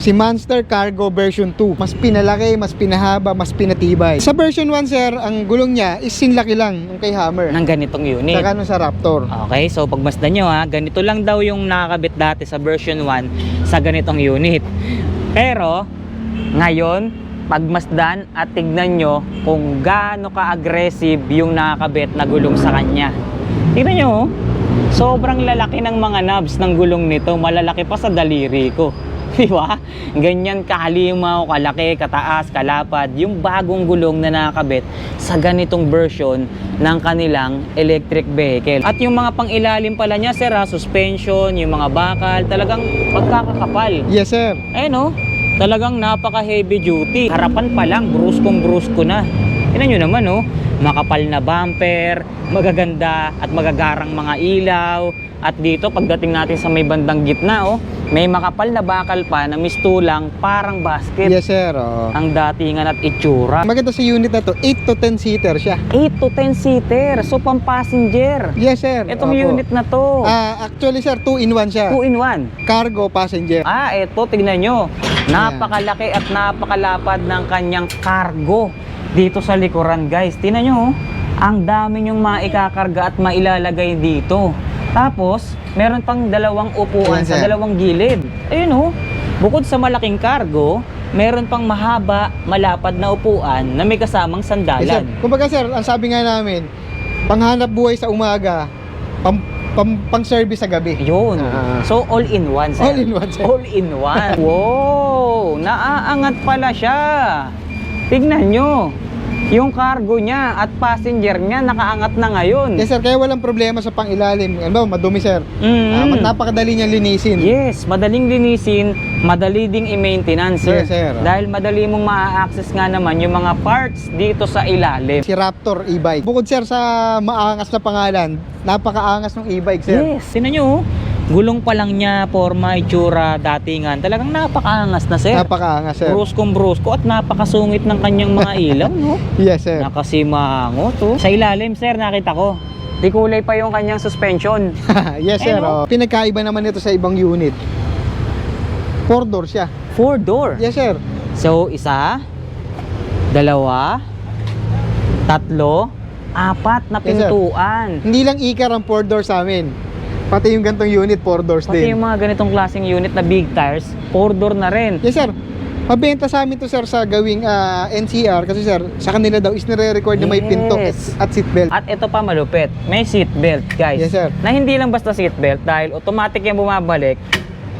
Si Monster Cargo version 2. Mas pinalaki, mas pinahaba, mas pinatibay. Sa version 1 sir, ang gulong niya is sinlaki lang yung kay Hammer. Ng ganitong unit. Saka nung sa Raptor. Okay, so pagmasdan nyo ha, ganito lang daw yung nakakabit dati sa version 1 sa ganitong unit. Pero, ngayon, pagmasdan at tignan nyo kung gaano ka-aggressive yung nakakabit na gulong sa kanya. Tignan nyo, sobrang lalaki ng mga knobs ng gulong nito. Malalaki pa sa daliri ko. Diba? Ganyan kahalimaw, kalaki, kataas, kalapad yung bagong gulong na nakakabit sa ganitong version ng kanilang electric vehicle. At yung mga pangilalim pala niya sir ha, suspension, yung mga bakal, talagang pagkakakapal. Yes sir. Eh no, talagang napaka heavy duty. Harapan pa lang, bruskong-brusko na. Tingnan nyo naman oh, makapal na bumper, magaganda at magagarang mga ilaw. At dito pagdating natin sa may bandang gitna oh, may makapal na bakal pa na mistulang parang basket. Yes sir. Oh. Ang datingan at itsura. Maganda sa unit na to, 8 to 10 seater siya. 8 to 10 seater, so pang passenger. Yes sir. Itong Opo. unit na to. Actually sir, 2 in 1 siya. 2 in 1. Cargo, passenger. Ito, tignan nyo. Napakalaki at napakalapad ng kanyang cargo dito sa likuran, guys. Tignan nyo, ang dami nyong maikakarga at mailalagay dito. Tapos, meron pang dalawang upuan sa dalawang gilid. Ayun oh, bukod sa malaking cargo, meron pang mahaba, malapad na upuan na may kasamang sandalan. Yes, sir. Kumbaga sir, ang sabi nga namin, panghanap buhay sa umaga, pang service sa gabi. Yun. So, all in one, sir. All in one, sir. All in one. Wow! Naaangat pala siya. Tignan nyo. Yung cargo niya at passenger niya nakaangat na ngayon. Yes sir, kaya walang problema sa pangilalim. Ano ba, madumi sir. Napakadali niyang linisin. Yes, madaling linisin, madali ding i-maintenance sir. Yes sir. Dahil madali mong ma-access nga naman yung mga parts dito sa ilalim. Si Raptor e-bike. Bukod sir sa maangas na pangalan, napakaangas ng e-bike sir. Yes, tingnan nyo oh. Gulong pa lang niya, forma, itsura, datingan. Talagang napakaangas na sir. Napakaangas sir. Bruskong-brusko at napakasungit ng kanyang mga ilaw, no? Yes sir. Nakasimangot, oh. Sa ilalim, sir, nakita ko. Di kulay pa yung kanyang suspension. Yes sir. Oh. Pinagkaiba naman ito sa ibang unit. 4-door siya. 4-door. Yes sir. So, 1, 2, 3, 4 na pintuan. Hindi lang ikar ang 4-door sa amin. Pati yung gantong unit, 4 doors Pati din. yung mga ganitong klaseng unit na big tires, 4-door na rin. Yes sir. Mabenta sa amin to sir sa gawing NCR kasi sir, sa kanila daw is nire-record na may pinto at seatbelt. At ito pa malupit, may seatbelt guys. Yes sir. Na hindi lang basta seatbelt dahil automatic yan bumabalik.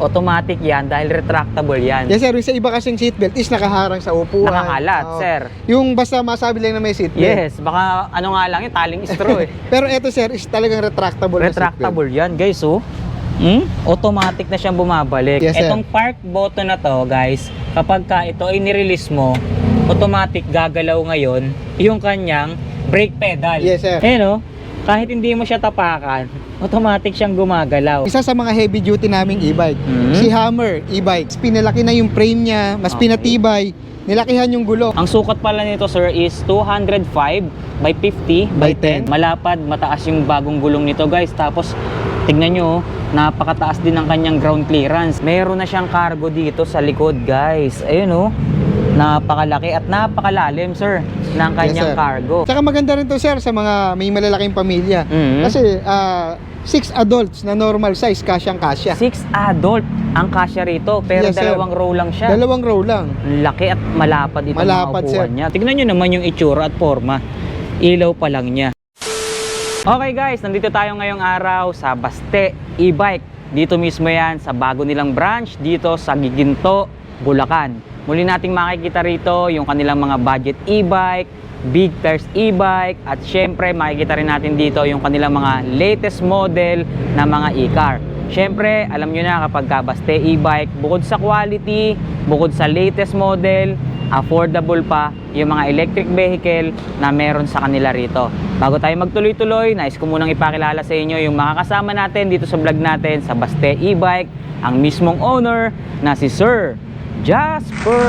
Automatic yan dahil retractable yan. Yes sir, yung sa iba kasing seatbelt is nakaharang sa upuan. Nakakalat, sir. Yung basta masabi lang na may seatbelt. Yes, baka ano nga lang yun, taling straw eh. Pero ito sir is talagang retractable. Retractable yan guys oh. Automatic na siyang bumabalik. Yes, Itong park button na to guys, kapag ka ito ay nirelease mo, automatic gagalaw ngayon yung kanyang brake pedal. Yes sir. No? Kahit hindi mo siya tapakan, automatic siyang gumagalaw. Isa sa mga heavy duty naming e-bike, si Hammer e-bike. Pinalaki na yung frame niya, mas pinatibay, nilakihan yung gulong. Ang sukat pala nito sir is 205 by 50 by 10. Malapad, mataas yung bagong gulong nito guys. Tapos tignan nyo, napakataas din ng kanyang ground clearance. Meron na siyang cargo dito sa likod guys. Ayun oh, napakalaki at napakalalim sir ng kanyang cargo. Saka maganda rin to sir sa mga may malalaking pamilya. Kasi 6 adults na normal size, kasyang-kasya. 6 adult ang kasya rito, pero Yes, dalawang row lang siya. Dalawang row lang. Laki at malapad itong mga upuan niya. Tignan nyo naman yung itsura at forma. Ilaw pa lang niya. Okay guys, nandito tayo ngayong araw sa Baste e-bike. Dito mismo yan sa bago nilang branch dito sa Giginto, Bulacan. Muli nating makikita rito yung kanilang mga budget e-bike, big tires e-bike, at syempre makikita rin natin dito yung kanilang mga latest model na mga e-car. Syempre, alam nyo na kapag Baste e-bike, bukod sa quality, bukod sa latest model, affordable pa yung mga electric vehicle na meron sa kanila rito. Bago tayo magtuloy-tuloy, nais ko munang ipakilala sa inyo yung mga kasama natin dito sa vlog natin sa Baste e-bike, ang mismong owner na si Sir Jasper.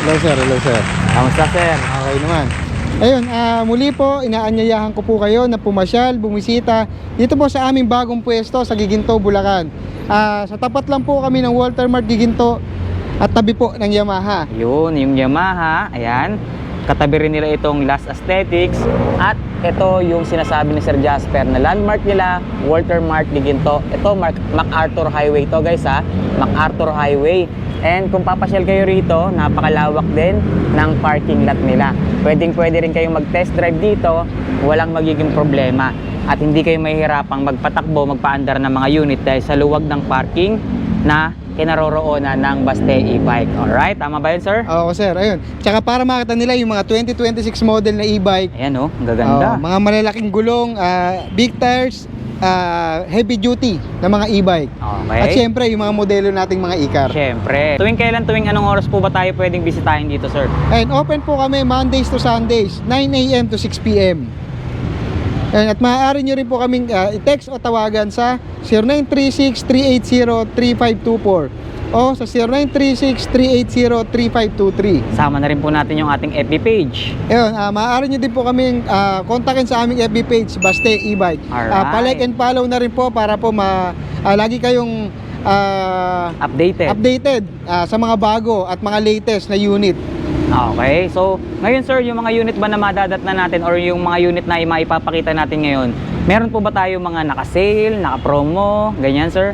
Hello sir, hello sir. Kamusta sir? Okay naman. Ayun, muli po, inaanyayahan ko po kayo na pumasyal, bumisita dito po sa aming bagong pwesto sa Giginto, Bulacan. Sa tapat lang po kami ng Walter Mart Giginto. At tabi po ng Yamaha. Yun, yung Yamaha, ayan. Katabi rin nila itong Last Aesthetics. At ito yung sinasabi ni Sir Jasper na landmark nila, Walter Mart de Ginto. Ito, MacArthur Highway to guys ha. MacArthur Highway. And kung papasyal kayo rito, napakalawak din ng parking lot nila. Pwede rin kayong mag-test drive dito, walang magiging problema. At hindi kayo mahihirapang magpatakbo, magpaandar ng mga unit dahil sa luwag ng parking na kinaroroonan ng Baste e-bike. Alright, tama ba yun, sir? Oo, sir. Ayun. Tsaka para makita nila yung mga 2026 model na e-bike. Ayan oh, ang gaganda. Mga malalaking gulong, big tires, heavy duty na mga e-bike. Okay. At syempre, yung mga modelo nating mga e-car. Siyempre. Tuwing anong oras po ba tayo pwedeng bisitahin dito, sir? And open po kami Mondays to Sundays, 9 a.m. to 6 p.m. At maaari nyo rin po kaming i-text o tawagan sa 0936-380-3524 o sa 0936-380-3523. Sama na rin po natin yung ating FB page. Ayun, maaari nyo din po kaming kontakin sa aming FB page, Baste e-bike. Alright. Pa-like and follow na rin po para po lagi kayong updated sa mga bago at mga latest na unit. Okay, so ngayon sir, yung mga unit ba na madadat na natin or yung mga unit na maipapakita natin ngayon, meron po ba tayo mga naka-sale, naka-promo, ganyan sir?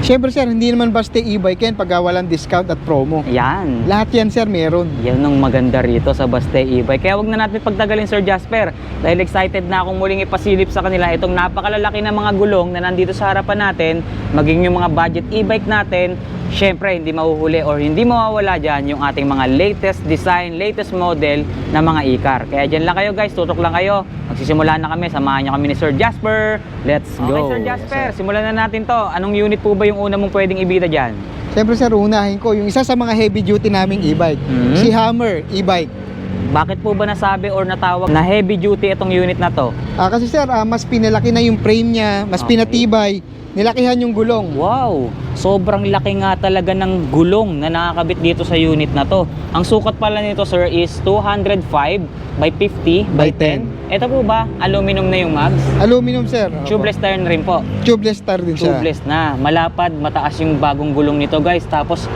Siyempre sir, hindi naman Baste e-bike yan pag walang discount at promo. Yan. Lahat yan sir meron. Yan ang maganda rito sa Baste e-bike. Kaya wag na natin pagtagalin Sir Jasper dahil excited na akong muling ipasilip sa kanila itong napakalalaki na mga gulong na nandito sa harapan natin, maging yung mga budget e-bike natin. Syempre, hindi mahuhuli or hindi mawawala dyan yung ating mga latest design, latest model na mga e-car. Kaya dyan lang kayo guys, tutok lang kayo. Magsisimula na kami, samahan nyo kami ni Sir Jasper. Let's go! Okay Sir Jasper, simulan na natin to. Anong unit po ba yung una mong pwedeng ibida dyan? Siyempre sir, unahin ko yung isa sa mga heavy duty naming e-bike, si Hammer e-bike. Bakit po ba nasabi or natawag na heavy duty itong unit na to? Kasi sir, mas pinalaki na yung frame niya, mas pinatibay, nilakihan yung gulong. Wow! Sobrang laki nga talaga ng gulong na nakakabit dito sa unit na to. Ang sukat pala nito sir is 205 by 50 by 10. Ito po ba, aluminum na yung mags? Aluminum sir. Tubeless tire na rin po. Tubeless tire din siya. Tubeless na. Malapad, mataas yung bagong gulong nito guys. Tapos,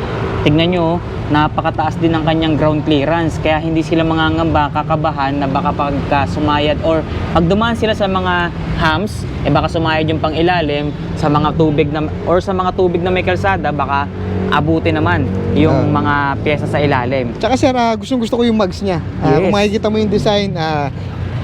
tignan nyo, napakataas din ang kanyang ground clearance. Kaya hindi sila mangangamba, kakabahan na baka pagka sumayad or pag dumaan sila sa mga humps, baka sumayad yung pangilalim sa mga tubig na or sa mga tubig na may kalsada, baka abuti naman yung mga pyesa sa ilalim. Tsaka sir, gustong-gusto ko yung mags niya. Yes. Kung makikita mo yung design,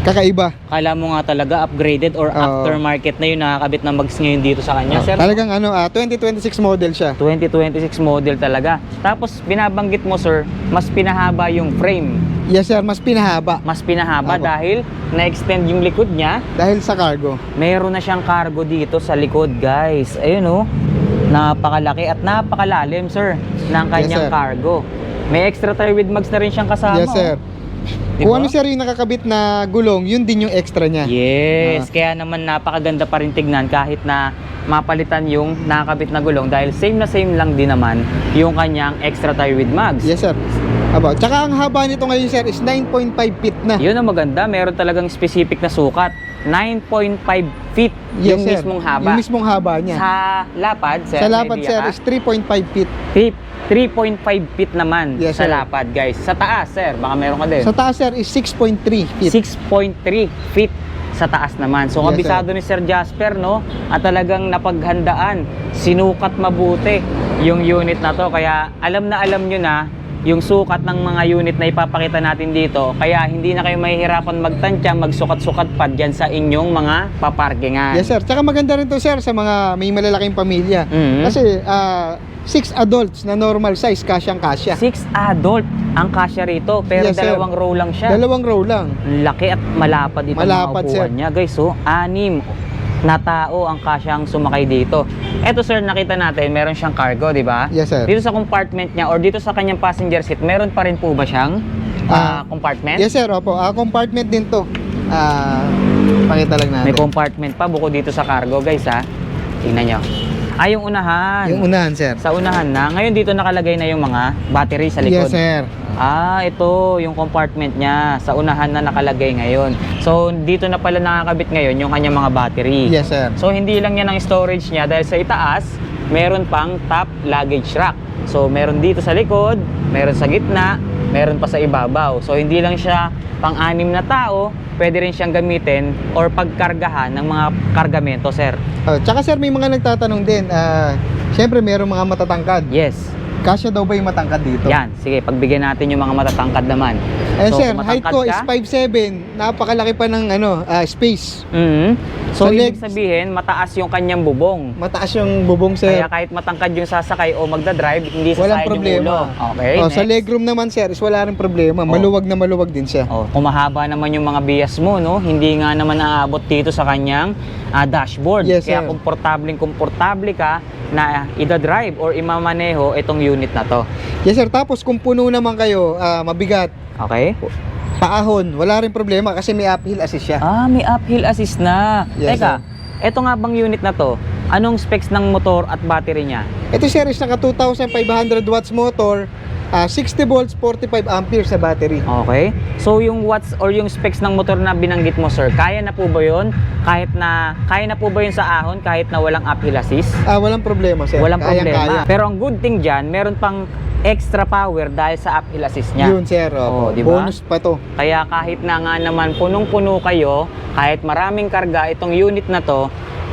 kakaiba. Kala mo nga talaga upgraded or aftermarket na yung nakakabit ng mags ngayon dito sa kanya, sir. Talagang 2026 model siya. 2026 model talaga. Tapos binabanggit mo sir, mas pinahaba yung frame. Yes sir, mas pinahaba. Mas pinahaba dahil na-extend yung likod niya. Dahil sa cargo. Meron na siyang cargo dito sa likod guys. Ayun oh. Napakalaki at napakalalim sir ng kanyang cargo. May extra tire with mags na rin siyang kasama. Yes sir. Diba? Kung ano sir yung nakakabit na gulong, yun din yung extra niya. Yes, kaya naman napakaganda pa rin tignan kahit na mapalitan yung nakakabit na gulong dahil same na same lang din naman yung kanyang extra tire with mags. Yes sir. Tsaka ang haba nito ngayon sir is 9.5 feet na. Yun ang maganda, meron talagang specific na sukat. 9.5 feet yung sir. mismong haba. Yung mismong haba niya. Sa lapad, sir, sa lapad sir is 3.5 feet. 3.5 feet naman sa Yes, sir. lapad guys. Sa taas sir, baka meron ka din. Sa taas sir is 6.3 feet. 6.3 feet sa taas naman. So Yes, kabisado ni Sir Jasper no, at talagang napaghandaan, sinukat mabuti yung unit na to. Kaya alam nyo na yung sukat ng mga unit na ipapakita natin dito. Kaya hindi na kayo mahihirapan magtansya, magsukat-sukat pa dyan sa inyong mga paparkingan. Yes sir. Tsaka maganda rin to sir sa mga may malalaking pamilya. Kasi 6 adults na normal size, kasyang-kasya. 6 adult ang kasya rito, pero Yes, sir. dalawang row lang siya. Dalawang row lang. Laki at malapad itong Malapad, mga upuan sir. niya guys. So, 6 na tao ang kasyang sumakay dito. Eto sir, nakita natin, meron siyang cargo, di ba? Yes sir. Dito sa compartment niya or dito sa kanyang passenger seat, meron pa rin po ba siyang compartment? Yes sir, opo. Compartment din to. Pakita lang natin. May compartment pa bukod dito sa cargo guys ha. Tingnan nyo. Yung unahan. Yung unahan sir. Sa unahan na. Ngayon dito nakalagay na yung mga battery sa likod. Yes sir. Ito yung compartment niya. Sa unahan na nakalagay ngayon. So, dito na pala nakakabit ngayon yung kanyang mga battery. Yes sir. So, hindi lang yan ang storage niya dahil sa itaas, meron pang top luggage rack. So meron dito sa likod, meron sa gitna, meron pa sa ibabaw. So hindi lang siya pang-anim na tao, pwede rin siyang gamitin or pagkargahan ng mga kargamento, sir. Tsaka sir, may mga nagtatanong din, syempre merong mga matatangkad. Yes. Kasya daw ba yung matangkad dito? Yan, sige, pagbigyan natin yung mga matatangkad naman. So, Sir, kung height matangkad ko ka, is 5'7", napakalaki pa ng space. So, Sa ibig legs, sabihin, mataas yung kanyang bubong. mataas yung bubong sir. Kaya kahit matangkad yung sasakay o magdadrive, hindi Walang sasayad yung problema. ulo. Okay, Sa next. legroom naman sir, is wala rin problema. Maluwag na maluwag din siya. Kung mahaba naman yung mga bias mo, no, hindi nga naman aabot dito sa kanyang dashboard. Yes, Kaya sir. komportable ka na ida-drive or imamaneho itong unit na to. Yes sir, tapos kung puno naman kayo, mabigat, Okay? paahon, wala rin problema kasi may uphill assist siya. May uphill assist na. Yes, Teka, eto nga bang unit na to? Anong specs ng motor at battery niya? Ito sir is naka 2,500 watts motor, 60 volts, 45 amperes sa battery. Okay. So yung watts or yung specs ng motor na binanggit mo, sir, kaya na po ba yun? Kaya na po ba yun sa ahon kahit na walang uphill assist? Walang problema sir. Walang problema. Kaya. Pero ang good thing dyan, meron pang extra power dahil sa uphill assist niya. Yun sir, Di ba? bonus pa to. Kaya kahit na nga naman punong-puno kayo, kahit maraming karga itong unit na to,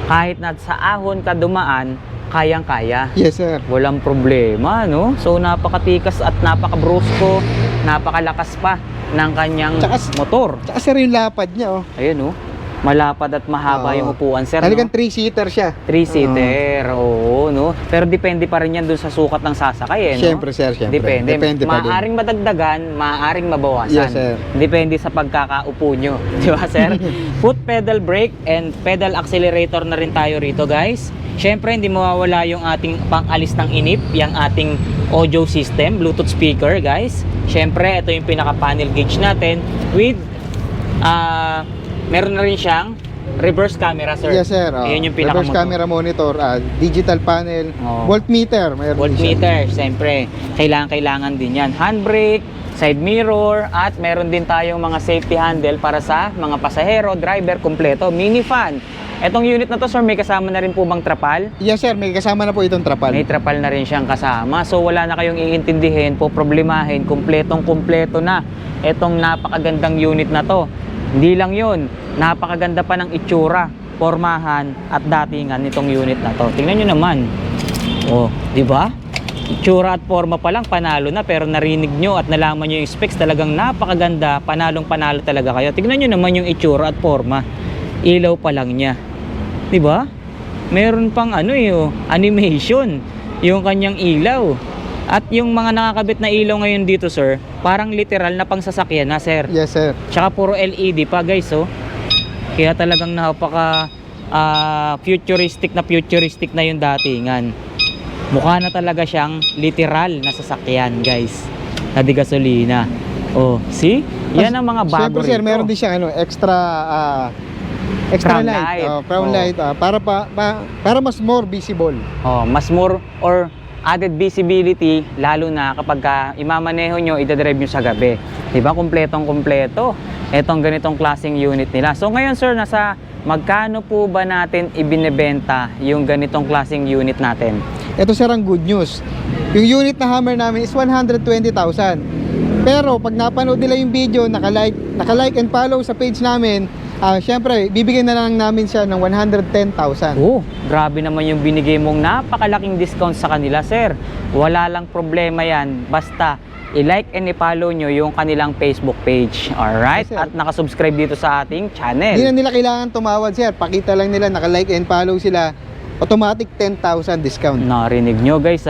kahit na sa ahon ka dumaan, kayang-kaya. Yes sir. Walang problema, no? So napakatikas at napakabrusko, napakalakas pa ng kanyang motor. Tsaka sir yung lapad niya Ayun, malapad at mahaba yung upuan, sir, Talagang no? 3-seater siya. 3-seater, oo, no? Pero depende pa rin yan dun sa sukat ng sasakay, no? Siyempre sir, siyempre. Depende pa din. Maaaring madagdagan, maaaring mabawasan. Yes, sir. Depende sa pagkakaupo nyo. Di ba, sir? Foot pedal brake and pedal accelerator na rin tayo rito, guys. Siyempre, hindi mawawala yung ating pang-alis ng inip, yung ating audio system, Bluetooth speaker, guys. Siyempre, ito yung pinaka-panel gauge natin with meron na rin siyang reverse camera, sir. Yes sir. Ayun yung Reverse camera monitor, digital panel, voltmeter, mayroon din siya. Voltmeter, siyempre. Kailangan din yan. Handbrake, side mirror, at meron din tayong mga safety handle para sa mga pasahero, driver, kumpleto. Mini fan. Etong unit na to, sir, may kasama na rin po bang trapal? Yes sir, may kasama na po itong trapal. May trapal na rin siyang kasama. So wala na kayong iintindihin, problemahin, kumpletong-kumpleto na etong napakagandang unit na to. Hindi lang yun, napakaganda pa ng itsura, pormahan at datingan nitong unit na to. Tingnan nyo naman. Di ba? Itsura at forma pa lang, panalo na. Pero narinig nyo at nalaman nyo yung specs, talagang napakaganda. Panalong-panalo talaga kayo. Tingnan nyo naman yung itsura at forma. Ilaw pa lang niya. Di ba? Meron pang animation yung kanyang ilaw. At yung mga nakakabit na ilaw ngayon dito, sir, parang literal na pang sasakyan na, sir. Yes sir. Tsaka puro LED pa, guys, Kaya talagang napaka futuristic na yung datingan. Mukha na talaga siyang literal na sasakyan, guys. Na di gasolina. See? Yan ang mga bago Siyempre sir, rito. meron din siyang extra Crown light. light. Crown light, para mas more visible. Mas more or added visibility, lalo na kapag imamaneho nyo, idadrive nyo sa gabi. Diba? Kumpletong-kumpleto. Etong ganitong klaseng unit nila. So ngayon, sir, nasa magkano po ba natin ibinebenta yung ganitong klaseng unit natin? Ito sir ang good news. Yung unit na Hummer namin is 120,000. Pero pag napanood nila yung video, naka-like and follow sa page namin, syempre, bibigyan na lang namin siya ng 110,000. Grabe naman yung binigay mong napakalaking discount sa kanila, sir. Wala lang problema yan. Basta, i-like and i-follow nyo yung kanilang Facebook page. Alright? Yes, at nakasubscribe dito sa ating channel. Hindi na nila kailangan tumawad, sir. Pakita lang nila, naka-like and follow sila. Automatic 10,000 discount. Narinig nyo, guys,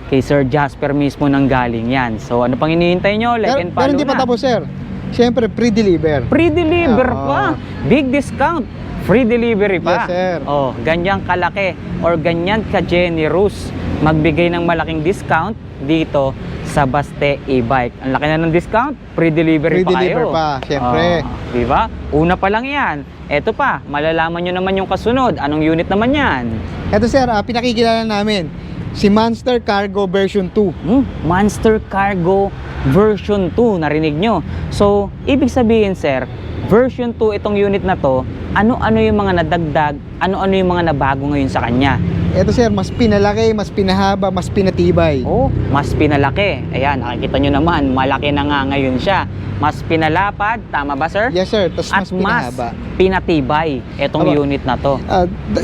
kay Sir Jasper mismo nang galing yan. So, ano pang hinihintay nyo? Like and follow pero hindi pa na. tapos, sir. Siyempre, pre-deliver. Pre-deliver pa. Big discount. Free delivery pa. Yes, sir. Ganyan kalaki or ganyan ka-generous magbigay ng malaking discount dito sa Baste e-bike. Ang laki na ng discount, pre-delivery pa Pre-deliver kayo. pa, syempre. Diba? Una pa lang yan. Eto pa, malalaman nyo naman yung kasunod. Anong unit naman yan? Ito, sir, pinakikilala namin. Si Monster Cargo version 2. Monster Cargo version 2, narinig nyo. So, ibig sabihin, sir, version 2 itong unit na to, ano-ano yung mga nadagdag, ano-ano yung mga nabago ngayon sa kanya. Ito sir, mas pinalaki, mas pinahaba, mas pinatibay. Oh, mas pinalaki. Ayan, nakikita nyo naman, malaki na nga ngayon siya. Mas pinalapad, tama ba sir? Yes sir, tapos At mas pinahaba. pinatibay itong Aba. unit na to.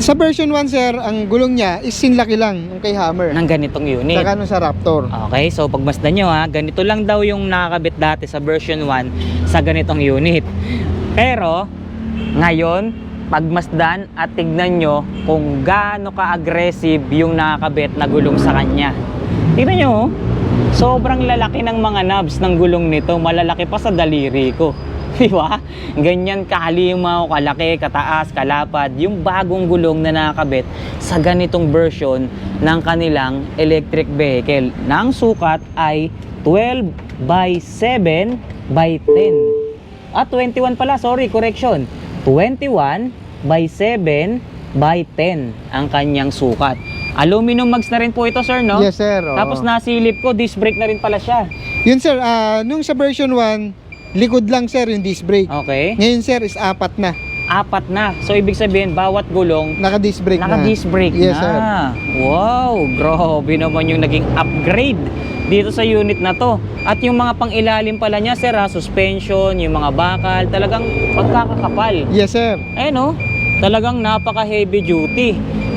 Sa version 1 sir, ang gulong niya is sinlaki lang yung kay Hammer. Ng ganitong unit. Saka nung sa Raptor. Okay, so pagmasdan nyo ha, ganito lang daw yung nakakabit dati sa version 1 sa ganitong unit. Pero, ngayon, pagmasdan at tignan nyo kung gaano ka-aggressive yung nakakabit na gulong sa kanya. Tignan nyo, sobrang lalaki ng mga knobs ng gulong nito, malalaki pa sa daliri ko. Di ba? Ganyan kahalimaw, kalaki, kataas, kalapad yung bagong gulong na nakakabit sa ganitong version ng kanilang electric vehicle. Na ang sukat ay 12 by 7 by 10. 21 pala, sorry, correction. 21 by 7 by 10 ang kanyang sukat. Aluminum mags na rin po ito, sir, no? Yes sir. Oo. Tapos nasilip ko, disc brake na rin pala siya. Yun sir, nung sa version 1, likod lang sir yung disc brake. Okay. Ngayon sir is 4 na. 4 na. So, ibig sabihin, bawat gulong, Naka-disc brake na. naka-disc brake Yes, na. sir. Wow, grabe naman yung naging upgrade dito sa unit na to. At yung mga pang-ilalim pala niya, sir, suspension, yung mga bakal, talagang pagkakakapal. Yes sir. Ayun oh, talagang napaka-heavy duty.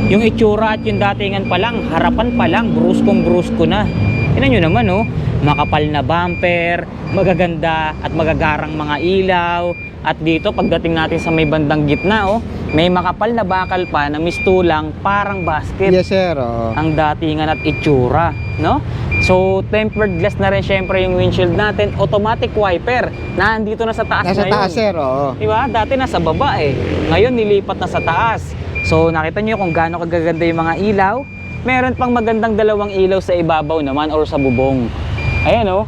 Yung itsura at yung datingan pa lang, harapan pa lang, bruskong-brusko na. Tingnan nyo naman oh, makapal na bumper, magaganda at magagarang mga ilaw. At dito pagdating natin sa may bandang gitna oh, may makapal na bakal pa na mistulang parang basket. Yes sir. Oo. Ang datingan at itsura, no? So tempered glass na rin syempre yung windshield natin, automatic wiper na andito na sa taas Nasa ngayon. taas sir. Oo. Diba? Dati nasa baba eh. Ngayon nilipat na sa taas. So nakita nyo kung gaano kagaganda yung mga ilaw. Meron pang magandang dalawang ilaw sa ibabaw naman or sa bubong. Ayan oh.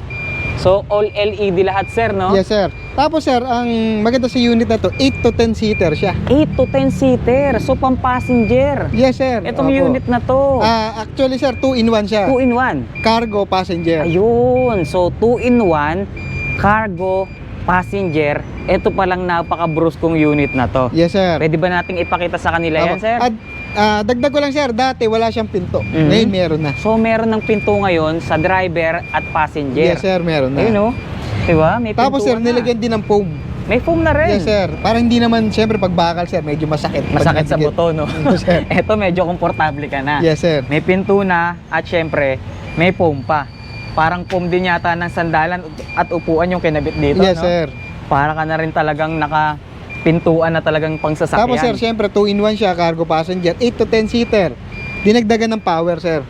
So all LED lahat sir, no? Yes sir. Tapos sir, ang maganda sa unit na to, 8 to 10 seater siya. 8 to 10 seater. So pang passenger. Yes sir. Itong Opo. unit na to. Actually sir, 2 in 1 siya. 2 in 1. Cargo, passenger. Ayun. So 2 in 1, cargo, passenger. Ito palang napaka-bruskong unit na to. Yes sir. Pwede ba nating ipakita sa kanila yan, Opo. sir? At dagdag ko lang sir, dati wala siyang pinto. Mhm. Ngayon meron na. So meron ng pinto ngayon sa driver at passenger. Yes sir, meron na. Ayun oh. Diba? May Tapos sir, pintuan na. nilagyan din ng foam. May foam na rin. Yes sir. Para hindi naman, syempre pag bakal sir, medyo masakit. Pag Masakit sa nagigit. buto, no? Sir. Eto medyo komportable ka na. Yes sir. May pinto na at syempre may foam pa. Parang foam din yata ng sandalan at upuan yung kinabit dito, Yes no? sir. Para ka na rin talagang nakapintuan na talagang pangsasakyan. Tapos sir, syempre 2 in 1 siya, cargo, passenger, 8 to 10 seater. Dinagdagan ng power sir.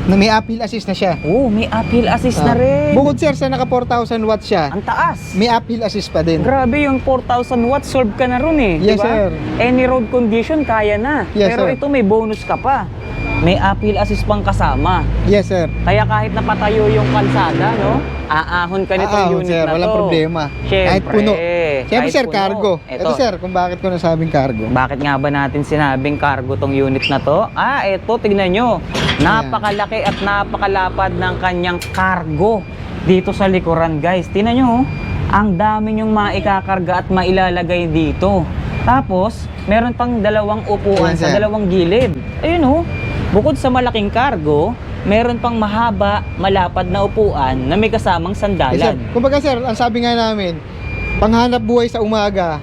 Na may appeal assist na siya. Oh, may appeal assist na rin. Bukod sir sa naka 4,000 watts siya, Ang taas. may appeal assist pa din. Grabe yung 4,000 watts, solve ka na ron eh. Yes, diba? sir. Any road condition, kaya na. Yes, Pero sir. ito may bonus ka pa. May appeal assist pang kasama. Yes sir. Kaya kahit napatayo yung kalsada, no? Aahon ka nitong unit sir, na to. walang problema. Syempre. Kahit puno. Siyempre kahit sir, puno. cargo. Ito. Ito sir, kung bakit ko nasabing cargo. Bakit nga ba natin sinabing cargo tong unit na to? Eto, tignan nyo. Napakalaki at napakalapad ng kanyang cargo dito sa likuran, guys. Tignan nyo, ang dami nyong maikakarga at mailalagay dito. Tapos, meron pang dalawang upuan Ayan, sa sir. dalawang gilid. Ayun oh. Bukod sa malaking cargo, meron pang mahaba, malapad na upuan na may kasamang Yes, sir. sandalan. Kumbaga sir, ang sabi nga namin, panghanap buhay sa umaga,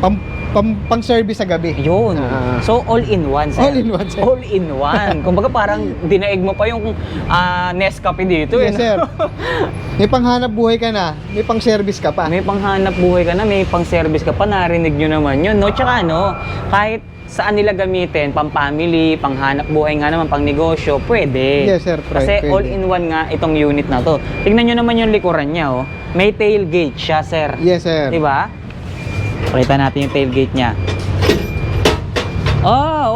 pang service sa gabi. Yun. So, all in one, sir. All in one, sir. All in one. Kumbaga parang dinaig mo pa yung Nescafe dito. Yes, eh. sir. May panghanap buhay ka na, may pang service ka pa. May panghanap buhay ka na, may pang-service ka pa, narinig nyo naman yun. No? Tsaka kahit saan nila gamitin, pang-family, panghanap buhay nga naman, pang-negosyo, pwede. Yes, sir. Kasi Pwede. all in one nga itong unit na to. Tingnan nyo naman yung likuran niya, oh. May tailgate siya, sir. Yes, sir. Diba? Pakita natin yung tailgate niya.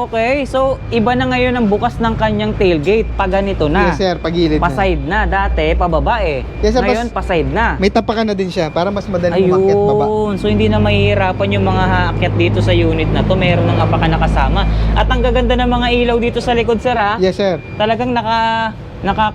Okay. So, iba na ngayon ang bukas ng kanyang tailgate. Pag ganito na. Yes, sir. Pagilid na. Pa-side na. Dati, pababa eh. Yes, sir, Ngayon, pa-side na. May tapakan na din siya para mas madali umakyat baba. Ayun. So, hindi na mahihirapan yung mga haakyat dito sa unit na to. Meron ng apakan na kasama. At ang gaganda ng mga ilaw dito sa likod, sir, ha? Yes, sir. Talagang naka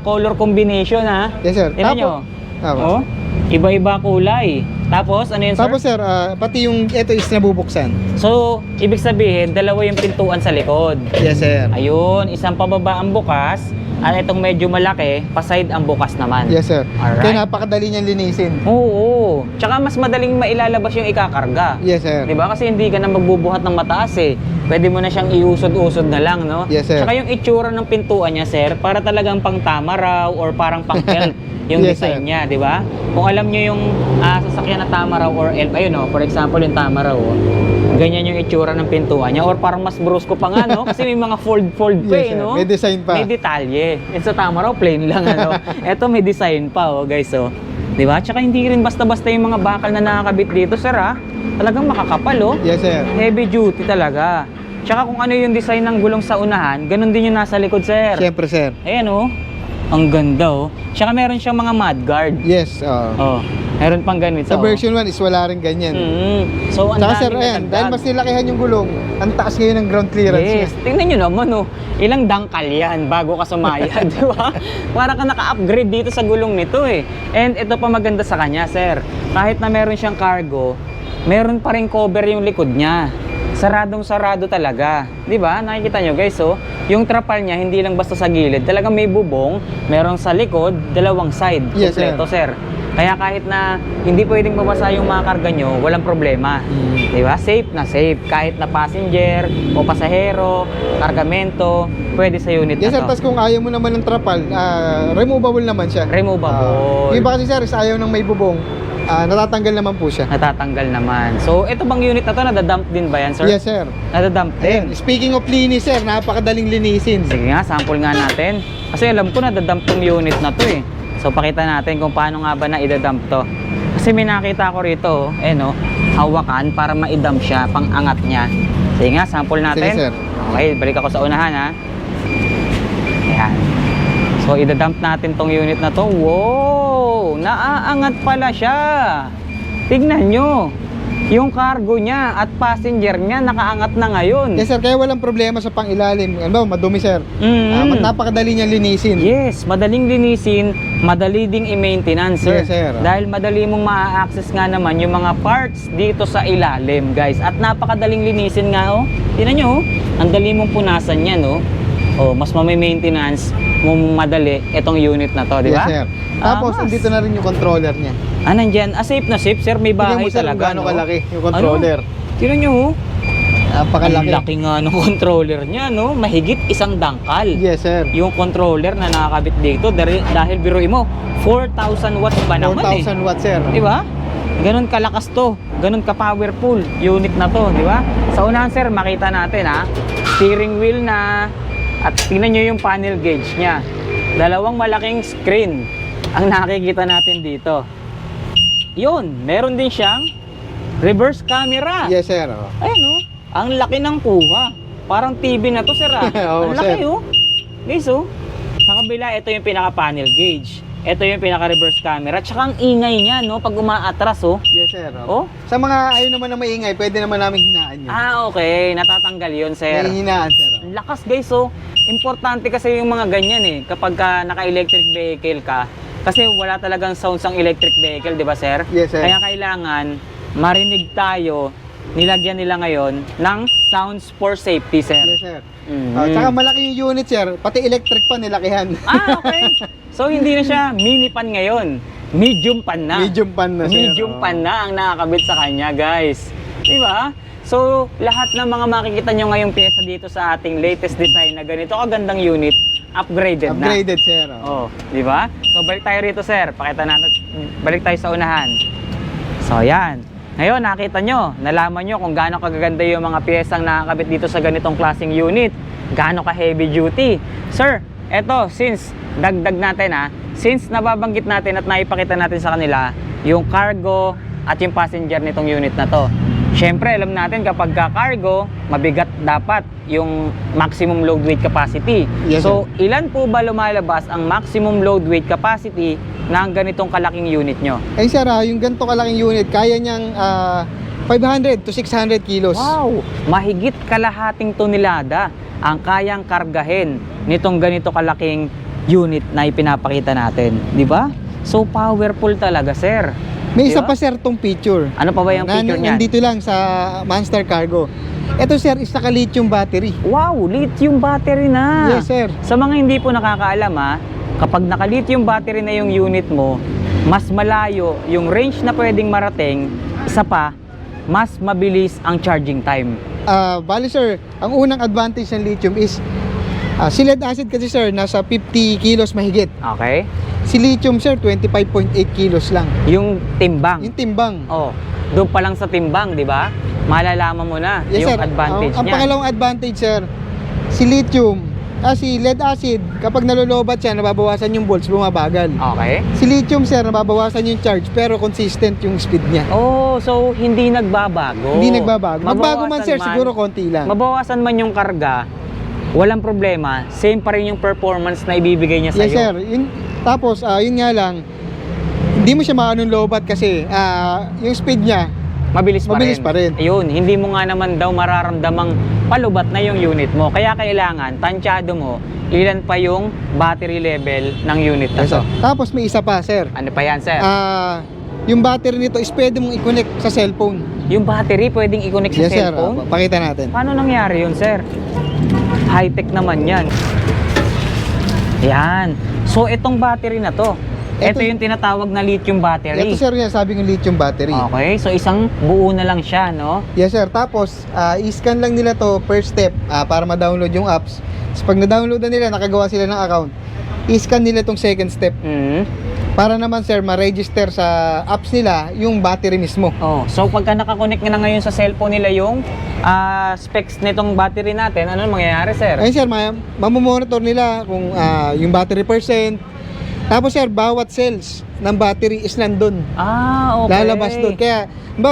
color combination, ha? Yes, sir. Tignan nyo. Tama. Oh. Iba-iba kulay. Tapos, ano yun, sir? Tapos sir, pati yung ito is nabubuksan. So, ibig sabihin, dalawa yung pintuan sa likod. Yes sir. Ayun, isang pababa ang bukas, at itong medyo malaki, pa-side ang bukas naman. Yes sir. Alright. Kaya napakadali niyang linisin. Oo. Tsaka mas madaling mailalabas yung ikakarga. Yes sir. Di ba? Kasi hindi ka na magbubuhat ng mataas eh. Pwede mo na siyang iusod-usod na lang, no? Yes, sir. Tsaka yung itsura ng pintuan niya, sir, para talagang pang tama raw or parang pang elf yung Yes, design sir. niya, di ba? Kung alam niyo yung sasakyan na tama raw or elf, ayun, no? For example, yung tama raw, oh. Ganyan yung itsura ng pintuan niya or parang mas brusko pa nga, no? Kasi may mga fold-fold pa, Yes, eh, sir. no? May design pa. May detalye. And sa tama raw, plain lang, ano? Eto may design pa, oh, guys, oh. Di ba? Tsaka hindi rin basta-basta yung mga bakal na nakakabit dito, sir, ha? Talagang makakapal, oh. Yes sir. Heavy duty talaga. Tsaka kung ano yung design ng gulong sa unahan, ganun din yung nasa likod, sir. Siyempre sir. Ayan, oh. Ang ganda, oh. Tsaka meron siyang mga mudguard. Yes. Oh. Meron pang ganito. Sa version 1 is wala rin ganyan. So, ang Tsaka sir, daming ayan, nadagdag. dahil mas nilakihan yung gulong, ang taas ngayon ng ground clearance Yes, niya. tingnan nyo naman, oh. Ilang dangkal yan bago ka sumaya, di ba? Para ka naka-upgrade dito sa gulong nito, eh. And ito pa maganda sa kanya, sir. Kahit na meron siyang cargo, meron pa rin cover yung likod niya. Saradong-sarado talaga. 'Di ba? Nakikita nyo, guys, oh. Yung trapal niya hindi lang basta sa gilid, talagang may bubong, merong sa likod, dalawang side. Yes, Kompleto, sir. Kaya kahit na hindi pwedeng mabasa yung mga karga nyo, walang problema. 'Di ba? Safe na safe. Kahit na passenger o pasahero, kargamento, pwede sa unit Yes sir, na to. tapos kung ayaw mo naman ng trapal, removable naman siya. Removable. Yung iba kasi sir, is ayaw ng may bubong, natatanggal naman po siya. Natatanggal naman. So, ito bang unit na to, nadadump din ba yan, sir? Yes sir. Nadadump Ayan, din. speaking of linis sir, napakadaling linisin. Sige nga, sample nga natin. Kasi alam ko nadadump tong unit na to eh. So, pakita natin kung paano nga ba na idadump to. Kasi may nakita ko rito, no, hawakan para maidump siya, pang angat niya. Sige nga, sample natin. Sige, sir. Okay, balik ako sa unahan, ha. Ayan. So, idadump natin tong unit na to. Wow! Naaangat pala siya. Tignan nyo. Yung cargo niya at passenger niya nakaangat na ngayon. Yes sir, kaya walang problema sa pangilalim. Ano ba, madumi sir. Napakadali niyang linisin. Yes, madaling linisin, madali ding i-maintenance, sir. Yes, sir. Dahil madali mong ma-access nga naman yung mga parts dito sa ilalim, guys. At napakadaling linisin nga, oh. Tingnan nyo, oh. Ang dali mong punasan yan, oh. Oh, mas ma-maintenance mo madali itong unit na to, di ba? Yes sir. Tapos, Angas. andito na rin yung controller niya. Nandyan. Safe na safe, sir. May Tingnan bahay mo sir kung talaga, gaano no? kalaki yung controller. Ano? Tingnan nyo, oh. Napakalaki. Ang laki nga ng controller niya, no? Mahigit isang dangkal. Yes sir. Yung controller na nakakabit dito dahil biruin mo 4,000 watts pa naman 4,000 watts sir. Di ba? Ganun kalakas to, ganun ka powerful unit na to, di ba? Sa unahan, sir, makita natin, ha, steering wheel na, at tingnan nyo yung panel gauge niya. Dalawang malaking screen ang nakikita natin dito. Yun, meron din siyang reverse camera. Yes sir. Oh. Ayan, oh, ang laki ng kuha. Parang TV na to, sir, ah. Oo, Ang laki, sir. oh. Guys, oh. Sa kabila, ito yung pinaka-panel gauge. Ito yung pinaka-reverse camera. Tsaka ang ingay niya, no? Pag umaatras, oh. Yes sir. Oh? Sa mga ayaw naman na maingay, pwede naman namin hinaan yun. Okay. Natatanggal yun, sir. May hinaan sir. Ang lakas, guys, oh. Importante kasi yung mga ganyan, eh. Kapag naka-electric vehicle ka, kasi wala talagang sounds ang electric vehicle, di ba, sir? Yes sir. Kaya kailangan marinig tayo, nilagyan nila ngayon ng sounds for safety, sir. Yes sir. Mhm. Tsaka malaki yung unit sir, pati electric pa nilakihan. Okay. So, hindi na siya mini pan ngayon. Medium pan na. Medium pan na sir. Medium pan na ang nakakabit sa kanya, guys. Di ba? So, lahat ng mga makikita nyo ngayong pyesa dito sa ating latest design na ganito kagandang unit, upgraded na. Upgraded sir. Oh, di ba? So, balik tayo rito, sir. Pakita natin. Balik tayo sa unahan. So, yan. Ngayon, nakita nyo, nalaman nyo kung gaano kagaganda yung mga piyesang nakakabit dito sa ganitong klaseng unit. Gaano ka heavy duty. Sir, eto, since dagdag natin, since nababanggit natin at naipakita natin sa kanila yung cargo at yung passenger nitong unit na to. Syempre, alam natin kapag cargo, mabigat dapat yung maximum load weight capacity. Yes, so, ilan po ba lumalabas ang maximum load weight capacity ng ganitong kalaking unit nyo? Ay sir, yung ganito kalaking unit, kaya niyang 500 to 600 kilos. Wow! Mahigit kalahating tonelada ang kayang kargahin nitong ganito kalaking unit na ipinapakita natin. Di ba? So powerful talaga, sir. May isa Diba? pa sir tong feature. Ano pa ba yung feature niyan? Nandito lang sa Monster Cargo. Ito sir is naka-lithium battery. Wow, lithium battery na. Yes sir. Sa mga hindi po nakakaalam kapag naka-lithium battery na yung unit mo, mas malayo yung range na pwedeng marating, isa pa, mas mabilis ang charging time. Bali sir, ang unang advantage ng lithium is si lead acid kasi sir nasa 50 kilos mahigit. Okay? Si lithium sir 25.8 kilos lang. Yung timbang. Yung timbang. Oh, doon pa lang sa timbang, di ba? Malalaman mo na Yes yung sir. advantage Ang niya. pangalawang advantage sir, si lithium, si lead acid, kapag nalolobat siya, nababawasan yung volts, bumabagal. Okay. Si lithium sir, nababawasan yung charge pero consistent yung speed niya. Oh, so hindi nagbabago. Hindi nagbabago. Magbago man Mabawasan sir, siguro konti lang. Mabawasan man yung karga, walang problema. Same pa rin yung performance na ibibigay niya sa'yo. Yes sir. Tapos, yun nga lang, hindi mo siya maanong lobat kasi yung speed niya, Mabilis pa rin. Ayun, hindi mo nga naman daw mararamdamang palubat na yung unit mo. Kaya kailangan, tansyado mo, ilan pa yung battery level ng unit na yes, to. sir. Tapos may isa pa sir. Ano pa yan, sir? Yung battery nito is pwede mong i-connect sa cellphone. Yung battery pwedeng i-connect sa Yes sir. cellphone? Pakita natin. Paano nangyari yun, sir? High-tech naman yan. Yan. So, itong battery na to, ito yung tinatawag na lithium battery. Ito sir yung sabi ng lithium battery. Okay, so isang buo na lang siya, no? Yes sir. Tapos, i-scan lang nila to per step para ma-download yung apps. So, pag na-download na nila, nakagawa sila ng account, i-scan nila tong second step. Para naman sir, ma-register sa apps nila yung battery mismo. Oh, so pagka nakakonect na ngayon sa cellphone nila yung specs nitong battery natin, ano mangyayari, sir? Ayun sir, mamomonitor nila kung yung battery percent. Tapos sir, bawat cells ng battery is nandun. Okay. Lalabas doon. Kaya,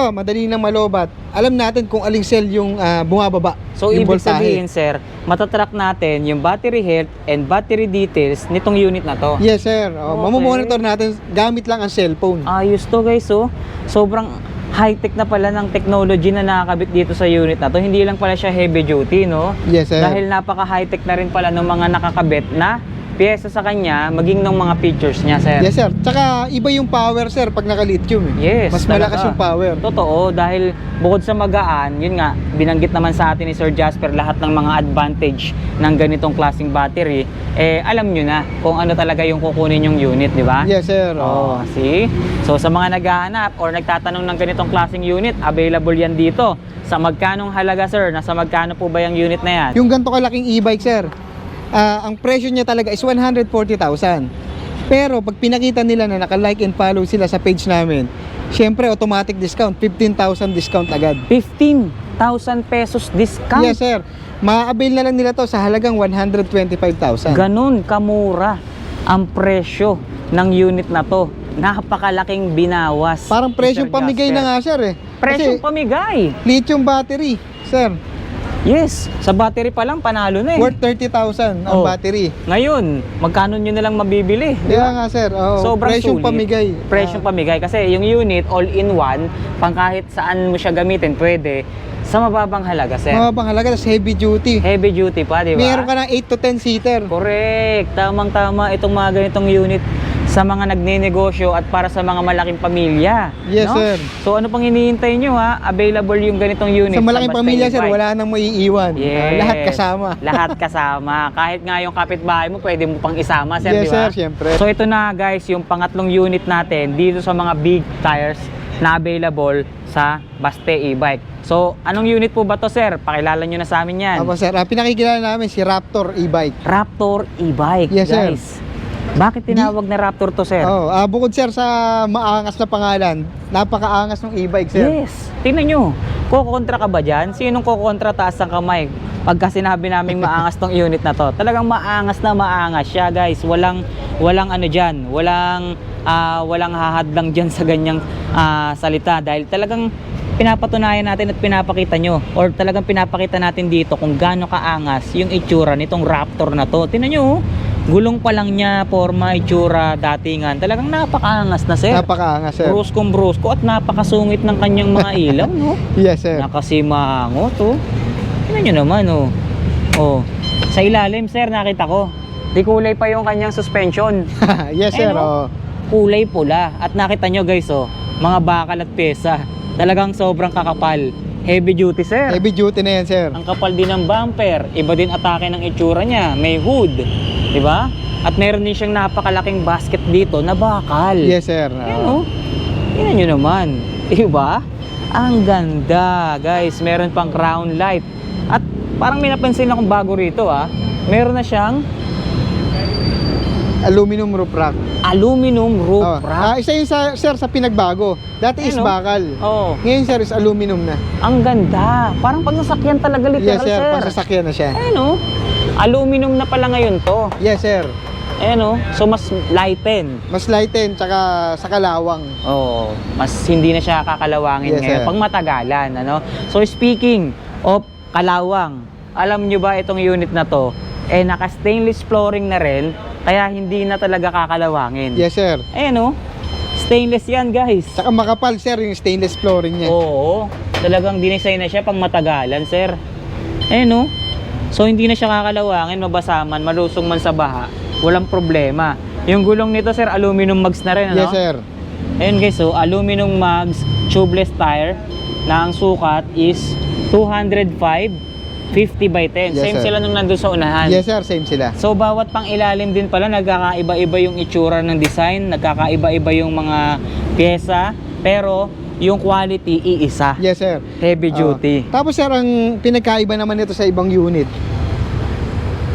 madali nang malobat. Alam natin kung aling cell yung bumababa. So, yung ibig voltahe. sabihin, sir, matatrack natin yung battery health and battery details nitong unit na to. Yes sir. Okay. Mamomonitor natin gamit lang ang cellphone. Ayos to, guys, oh. Sobrang high-tech na pala ng technology na nakakabit dito sa unit na to. Hindi lang pala siya heavy duty, no? Yes sir. Dahil napaka-high-tech na rin pala ng mga nakakabit na pyesa sa kanya, maging ng mga features niya, sir. Yes sir. Tsaka iba yung power sir pag naka-lithium. Yes, Mas talaga. malakas yung power. Totoo, dahil bukod sa magaan, yun nga, binanggit naman sa atin ni Sir Jasper lahat ng mga advantage ng ganitong klaseng battery. Alam nyo na kung ano talaga yung kukunin yung unit, di ba? Yes sir. Oh, see? So sa mga naghahanap or nagtatanong ng ganitong klaseng unit, available yan dito. Sa magkanong halaga, sir? Nasa magkano po ba yung unit na yan? Yung ganito kalaking e-bike sir, ang presyo niya talaga is 140,000. Pero pag pinakita nila na naka-like and follow sila sa page namin, syempre automatic discount, 15,000 discount agad. 15,000 pesos discount? Yes sir. Ma-avail na lang nila to sa halagang 125,000. Ganun kamura ang presyo ng unit na to. Napakalaking binawas. Parang presyong Sir Jasper. pamigay na nga sir eh. Presyong Kasi pamigay. lithium battery, sir. Yes, sa battery pa lang panalo na eh. Worth 30,000 ang Oh. battery. Ngayon, magkano nyo na lang mabibili? Di Kaya ba? nga sir, Sobrang presyong sulit. pamigay. Presyong pamigay kasi yung unit all-in-one, pang kahit saan mo siya gamitin, pwede sa mababang halaga, sir. Mababang halaga, tas heavy duty. Heavy duty pa, di ba? Meron ka ng 8 to 10 seater. Correct. Tamang-tama itong mga ganitong unit sa mga nagnenegosyo at para sa mga malaking pamilya. Yes, no? sir. So ano pang hinihintay nyo, ha? Available yung ganitong unit. Sa malaking Basta pamilya sir, e-bike. wala nang maiiwan. Yes. Lahat kasama. Lahat kasama. Kahit nga yung kapitbahay mo, pwede mo pang isama, sir, Yes di ba? sir, syempre. So ito na guys, yung pangatlong unit natin dito sa mga big tires na available sa Baste e-bike. So, anong unit po ba to, sir? Pakilala nyo na sa amin yan. Apo sir, pinakikilala namin si Raptor e-bike. Raptor e-bike, Yes, sir. guys. Bakit tinawag na Raptor to, sir? Bukod sir sa maangas na pangalan, napakaangas ng e-bike sir. Yes. Tingnan nyo. Kukontra ka ba dyan? Sinong kukontra, taas ang kamay? Pagka sinabi naming maangas tong unit na to. Talagang maangas na maangas siya, guys. Walang ano dyan. Walang hahadlang dyan sa ganyang salita. Dahil talagang pinapatunayan natin at pinapakita nyo. Or talagang pinapakita natin dito kung gaano kaangas yung itsura nitong Raptor na to. Tingnan nyo. Gulong pa lang niya, forma, itsura, datingan. Talagang napakaangas na, sir. Napakaangas sir. Bruskong-brusko at napakasungit ng kanyang mga ilaw, no? Yes sir. Nakasimangot, oh. Tingnan nyo naman, oh. Oh. Sa ilalim, sir, nakita ko. Di kulay pa yung kanyang suspension. Yes sir. no? kulay pula. At nakita nyo guys, oh, mga bakal at pyesa. Talagang sobrang kakapal. Heavy duty, sir. Heavy duty na yan, sir. Ang kapal din ng bumper. Iba din atake ng itsura niya. May hood, di ba? At meron din siyang napakalaking basket dito na bakal. Yes, sir. Ayan, oh. Tingnan nyo naman. Diba? Ang ganda, guys. Meron pang crown light. At parang may napansin akong bago rito, ah. Meron na siyang Aluminum roof rack. aluminum roof Oh. rack. Isa yun sir, sa pinagbago. Dati is Ano? bakal. Oh, Ngayon, sir, is aluminum na. ang ganda. Parang pag nasakyan talaga literal, Yes, sir. sir. Pangsasakyan na siya. Ayan, oh. Aluminum na pala ngayon to. Yes, sir. Ayan, oh. So, mas lighten. Mas lighten, tsaka sa kalawang. Oo, mas hindi na siya kakalawangin Yes, ngayon sir. pag matagalan, ano? So speaking of kalawang, alam nyo ba itong unit na to, eh naka stainless flooring na rin, kaya hindi na talaga kakalawangin. Yes, sir. Ayan, oh. Stainless yan, guys. Tsaka makapal, sir, yung stainless flooring niya. Oo, talagang dinesign na siya pang matagalan, sir. Ayan, oh. So hindi na siya kakalawangin, mabasa man, malusong man sa baha, walang problema. Yung gulong nito, sir, aluminum mugs na rin, ano? Yes, sir. Ayun guys, so aluminum mugs, tubeless tire na ang sukat is 205 50 by 10. Yes, Same sir. sila nung nandun sa unahan. Yes, sir. Same sila. So bawat pang ilalim din pala nagkakaiba-iba yung itsura ng design, nagkakaiba-iba yung mga pyesa, pero yung quality iisa. Yes, sir. Heavy duty. Tapos, sir, ang pinagkaiba naman nito sa ibang unit,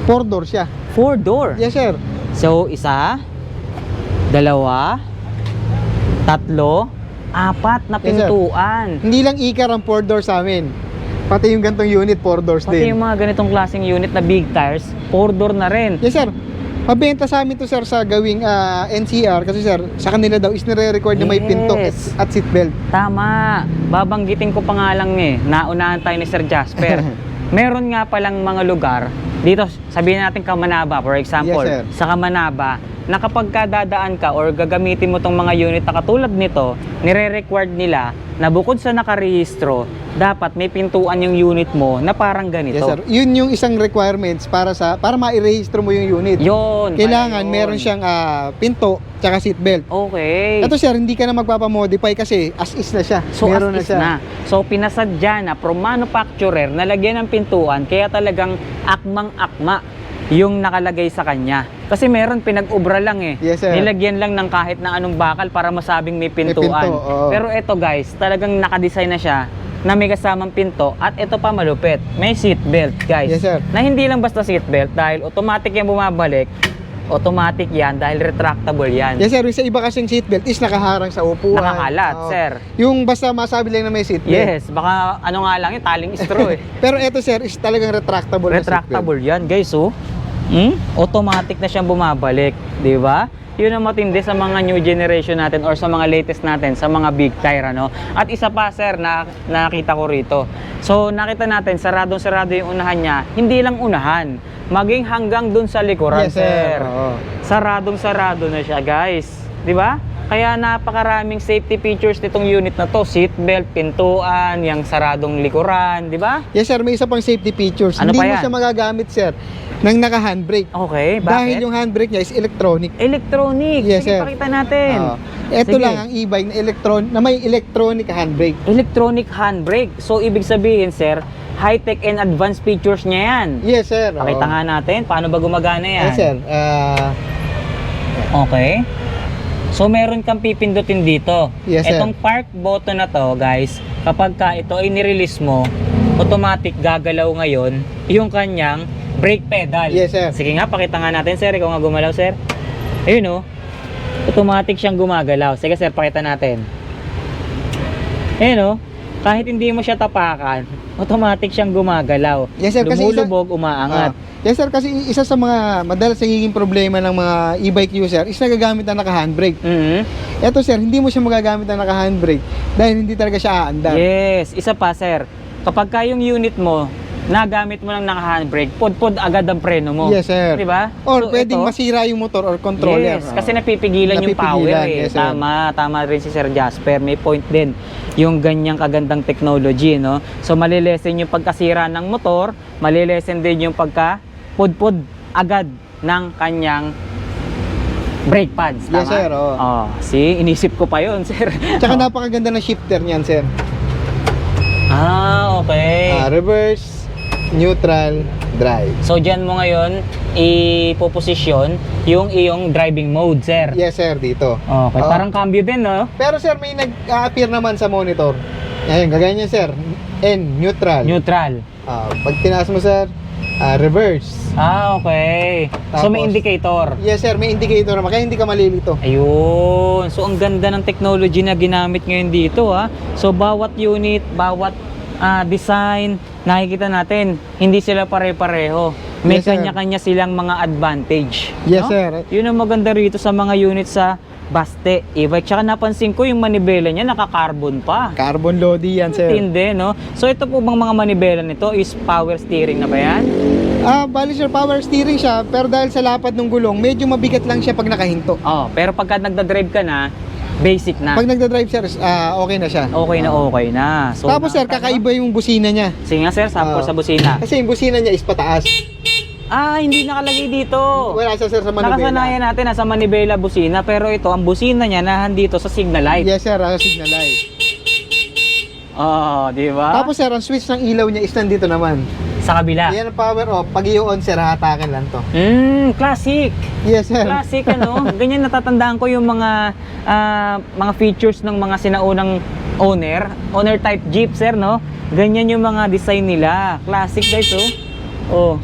4-door siya. 4-door. Yes, sir. So isa, dalawa, tatlo, apat na Yes, sir. pintuan. Hindi lang Icar ang 4-door sa amin. Pati yung gantong unit, 4 doors Pati din. yung mga ganitong klaseng unit na big tires, 4-door na rin. Yes, sir. Mabenta sa amin to, sir, sa gawing NCR. Kasi, sir, sa kanila daw is nire-record na may pinto Yes. at seatbelt. Tama. Babanggitin ko pa nga lang eh. Naunahan tayo ni Sir Jasper. Meron nga palang mga lugar, dito sabihin natin Kamanaba, for example. Yes, sir. Sa Kamanaba, na kapag dadaan ka or gagamitin mo tong mga unit na katulad nito, nire-record nila na bukod sa nakarehistro, dapat may pintuan yung unit mo na parang ganito. Yes, sir. Yun yung isang requirements para ma-i-register mo yung unit. Yun. Kailangan pala yun. meron siyang pinto tsaka seatbelt. Okay. Ito, sir, hindi ka na magpapamodify kasi as is na siya. So Meron as is na. So pinasadya na from manufacturer na lagyan ng pintuan, kaya talagang akmang-akma yung nakalagay sa kanya. Kasi meron pinag-ubra lang eh. Yes, sir. Nilagyan lang ng kahit na anong bakal para masabing may pintuan. pinto, oo. Pero ito guys, talagang nakadesign na siya na may kasamang pinto at ito pa malupit. May seatbelt guys. Yes, sir. Na hindi lang basta seatbelt dahil automatic yan bumabalik. Automatic yan dahil retractable yan. Yes, sir. Yung sa iba kasing seatbelt is nakaharang sa upuan. Nakakalat, Oo. sir. Yung basta masabi lang na may seatbelt. Yes, baka ano nga lang yun, taling straw eh. Pero ito, sir, is talagang retractable. na Retractable yan guys, oh. Automatic na siyang bumabalik, di ba? Yun ang matindi sa mga new generation natin or sa mga latest natin, sa mga big tire, ano? At isa pa, sir, na nakita ko rito. So, nakita natin, saradong-sarado yung unahan niya. Hindi lang unahan, maging hanggang dun sa likuran, Yes, sir. sir. Oo. Saradong-sarado na siya, guys. Di ba? Kaya napakaraming safety features nitong unit na to. Seatbelt, pintuan, yung saradong likuran, di ba? Yes, sir. May isa pang safety features. Ano Hindi pa mo yan? siya magagamit, sir, nang naka-handbrake. Okay, bakit? Dahil yung handbrake niya is electronic. Electronic. Yes, Sige, sir. pakita natin. Ito Sige. lang ang e-bike na may electronic handbrake. Electronic handbrake. So, ibig sabihin, sir, high-tech and advanced features niya yan. Yes, sir. Pakita nga natin, paano ba gumagana yan? Yes, sir. Okay. So, meron kang pipindutin dito. Yes, sir. Itong park button na to, guys, kapag ka ito ay nirelease mo, automatic gagalaw ngayon yung kanyang brake pedal. Yes, sir. Sige nga, pakita nga natin, sir. Ikaw nga gumalaw, sir. Ayun, oh. Automatic siyang gumagalaw. Sige, sir, pakita natin. Ayun, oh. Kahit hindi mo siya tapakan, automatic siyang gumagalaw. Yes, sir, kasi Lumulubog, umaangat. Yes, sir, kasi isa sa mga madalas nagiging problema ng mga e-bike user is nagagamit na naka-handbrake. Eto, sir, hindi mo siya magagamit na naka-handbrake dahil hindi talaga siya aandar. Yes, isa pa, sir. Kapag ka yung unit mo, nagamit mo ng naka-handbrake, pod-pod agad ang preno mo. Yes, sir. Di ba? Or So, pwedeng ito, masira yung motor or controller. yes, kasi napipigilan yung power eh. Yes, sir. Tama rin si Sir Jasper. May point din yung ganyang kagandang technology, no? So, malilesen yung pagkasira ng motor, malilesen din yung pagka-pod-pod agad ng kanyang brake pads, tama? Yes, sir, oo. Oh, see, inisip ko pa yun, sir. Tsaka napakaganda ng shifter niyan, sir. Okay. Reverse, neutral, drive. So, dyan mo ngayon ipoposisyon yung iyong driving mode, sir. Yes, sir, dito. Okay, Oo. parang cambio din, no? Pero sir, may nag-appear naman sa monitor. Ayan, gaganyan sir. N, neutral. Neutral. Pag tinaas mo sir, reverse. Okay. So, may Tapos, indicator. Yes sir, may indicator naman, kaya hindi ka malilito. Ayun. So, ang ganda ng technology na ginamit ngayon dito, ha. So, bawat unit, bawat design, nakikita natin, hindi sila pare-pareho. May Yes, sir. kanya-kanya silang mga advantage. Yes, no? sir. Yun ang maganda rito sa mga unit sa Baste e-bike. Tsaka napansin ko yung manibela niya naka-carbon pa. Carbon loady yan sir. Tindi, no? So, ito po bang mga manibela nito is power steering na ba yan? Bali sir, power steering siya, pero dahil sa lapad ng gulong, medyo mabigat lang siya pag nakahinto. Oh, pero pagka nagda-drive ka na, basic na. Pag nagda-drive sir, okay na siya. Okay na, okay na. So, Tapos sir, kakaiba yung busina niya. sige nga, sir, sample sa busina. Kasi yung busina niya is pataas. Hindi nakalagay dito. Wala siya sir sa manibela. Nakasanayan natin nasa manibela busina, pero ito ang busina niya nahandito sa signal light. Yes sir, signal light. Di ba? Tapos sir, ang switch ng ilaw niya is nandito naman. sa kabila. Yan ang power off. Pag i-on sir, hatakin lang to. Classic. Yes sir. Classic ano. Ganyan natatandaan ko yung mga features ng mga sinaunang owner type Jeep sir, no? Ganyan yung mga design nila. Classic guys, oh. Oh.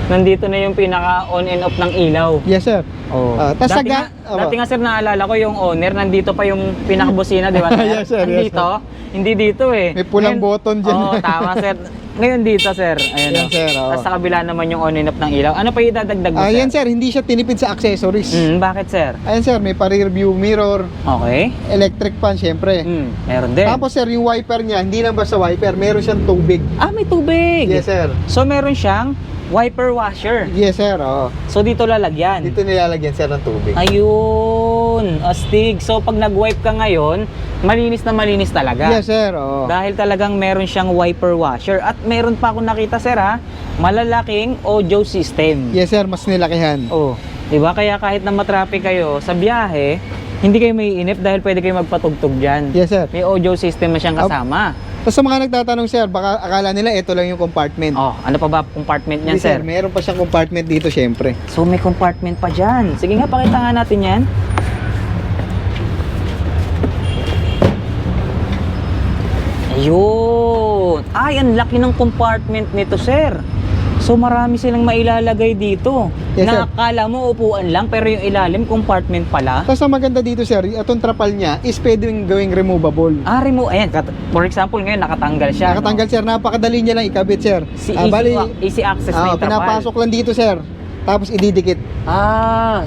Nandito na yung pinaka on and off ng ilaw. Yes sir. Oh. Tas Dati nga sir, naalala ko yung owner, nandito pa yung pinakabusina, di ba sir? Yes, sir. Yes, Nandito? Hindi dito eh. May pulang button dyan. Oo, tama sir. Ngayon dito sir. Ayan Yan, o. sir, oo. Tapos sa kabila naman yung on and off ng ilaw. Ano pa yung dadagdag mo sir? Yan sir, hindi siya tinipid sa accessories. Bakit sir? Ayan sir, may pa-rear view mirror, Okay. electric fan syempre. Meron din. Tapos sir, yung wiper niya, hindi lang basta wiper, meron siyang tubig. May tubig. Yes sir. So meron siyang wiper washer. Yes sir, oo. So dito lalagyan. Dito nilalagyan sir ng tubig. Ayun, astig. So pag nag-wipe ka ngayon, malinis na malinis talaga. Yes sir, oo. Dahil talagang meron siyang wiper washer. At meron pa akong nakita sir ha, malalaking audio system. Yes sir, mas nilakihan. Oh, diba? Kaya kahit na matraffic kayo sa biyahe, hindi kayo maiinip dahil pwede kayo magpatugtog dyan. Yes sir. May audio system na siyang kasama. Tapos sa mga nagtatanong sir, baka akala nila ito lang yung compartment. Ano pa ba compartment niyan Hindi, sir? meron pa siyang compartment dito syempre. So may compartment pa dyan. Sige nga, pakita nga natin yan. Ayun. Ang laki ng compartment nito sir. So marami silang mailalagay dito. Yes, sir. Nakakala mo upuan lang pero yung ilalim compartment pala. Tapos ang maganda dito sir, itong trapal niya is pwedeng gawing removable. Ayan, for example ngayon nakatanggal siya. Nakatanggal sir, napakadali niya lang ikabit sir. Si Bali, easy access na yung trapal. pinapasok lang dito sir. Tapos ididikit.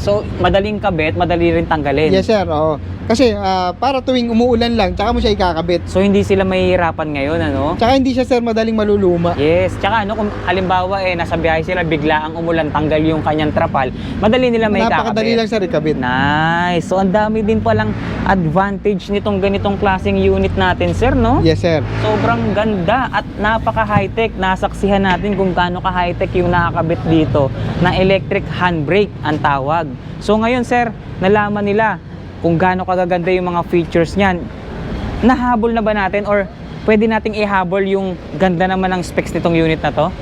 So madaling kabit, madali rin tanggalin. Yes sir, oo. Kasi para tuwing umuulan lang, tsaka mo siya ikakabit. So hindi sila mahihirapan ngayon, ano? Tsaka hindi siya sir madaling maluluma. Yes, tsaka kung halimbawa nasa biyahe sila, bigla ang umulan, tanggal yung kanyang trapal, madali nila may Napakadali lang sir ikabit. Nice. So ang dami din palang advantage nitong ganitong klaseng unit natin, sir, no? Yes sir. Sobrang ganda at napaka high-tech. Nasaksihan natin kung gaano ka high-tech yung nakakabit dito na electric handbrake ang tawag. So ngayon, sir, nalaman nila kung gaano kagaganda yung mga features niyan. Nahabol na ba natin or pwede nating ihabol yung ganda naman ng specs nitong unit na to?